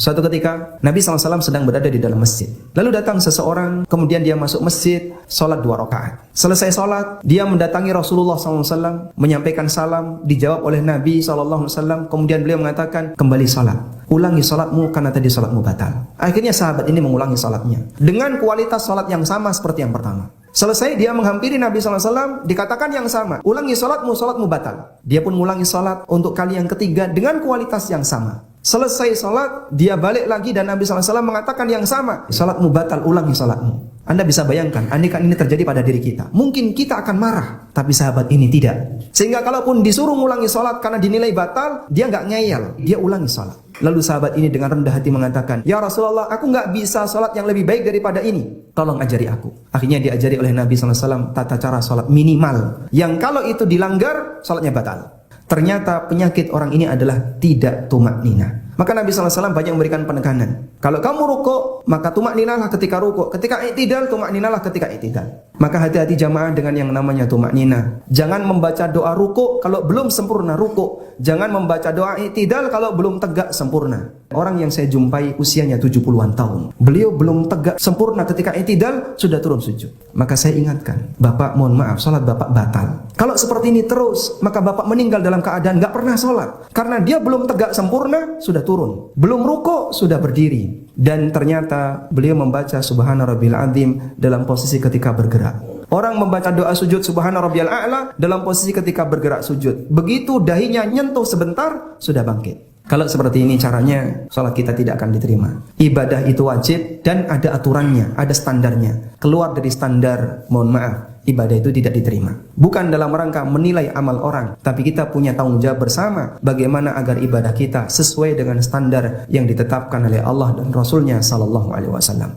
Suatu ketika Nabi SAW sedang berada di dalam masjid. Lalu datang seseorang, kemudian dia masuk masjid, sholat 2 rakaat. Selesai sholat, dia mendatangi Rasulullah SAW, menyampaikan salam, dijawab oleh Nabi SAW. Kemudian beliau mengatakan, kembali sholat, ulangi sholatmu karena tadi sholatmu batal. Akhirnya sahabat ini mengulangi sholatnya dengan kualitas sholat yang sama seperti yang pertama. Selesai dia menghampiri Nabi SAW, dikatakan yang sama, ulangi sholatmu, sholatmu batal. Dia pun mengulangi sholat untuk kali yang ketiga dengan kualitas yang sama. Selesai sholat, dia balik lagi dan Nabi SAW mengatakan yang sama, sholatmu batal, ulangi sholatmu. Anda bisa bayangkan, andaikan ini terjadi pada diri kita, mungkin kita akan marah, tapi sahabat ini tidak. Sehingga kalaupun disuruh ulangi sholat karena dinilai batal, dia nggak ngeyel, dia ulangi sholat. Lalu sahabat ini dengan rendah hati mengatakan, ya Rasulullah, aku nggak bisa sholat yang lebih baik daripada ini. Tolong ajari aku. Akhirnya diajari oleh Nabi SAW tata cara sholat minimal, yang kalau itu dilanggar, sholatnya batal. Ternyata penyakit orang ini adalah tidak tumaknina. Maka Nabi SAW banyak memberikan penekanan. Kalau kamu rukuk, maka tumakninalah ketika rukuk. Ketika i'tidal, tumakninalah ketika i'tidal. Maka hati-hati jamaah dengan yang namanya tumaknina. Jangan membaca doa rukuk kalau belum sempurna rukuk. Jangan membaca doa i'tidal kalau belum tegak sempurna. Orang yang saya jumpai usianya 70-an tahun. Beliau belum tegak sempurna ketika i'tidal, sudah turun sujud. Maka saya ingatkan, Bapak mohon maaf, sholat Bapak batal. Kalau seperti ini terus, maka Bapak meninggal dalam keadaan gak pernah sholat. Karena dia belum tegak sempurna, sudah turun. Belum rukuk, sudah berdiri. Dan ternyata beliau membaca Subhana Rabbil Azim dalam posisi ketika bergerak. Orang membaca doa sujud Subhana Rabbiyal A'la dalam posisi ketika bergerak sujud. Begitu dahinya nyentuh sebentar, sudah bangkit. Kalau seperti ini caranya, sholat kita tidak akan diterima. Ibadah itu wajib dan ada aturannya, ada standarnya. Keluar dari standar, mohon maaf, ibadah itu tidak diterima. Bukan dalam rangka menilai amal orang, tapi kita punya tanggung jawab bersama bagaimana agar ibadah kita sesuai dengan standar yang ditetapkan oleh Allah dan Rasulnya sallallahu alaihi wasallam.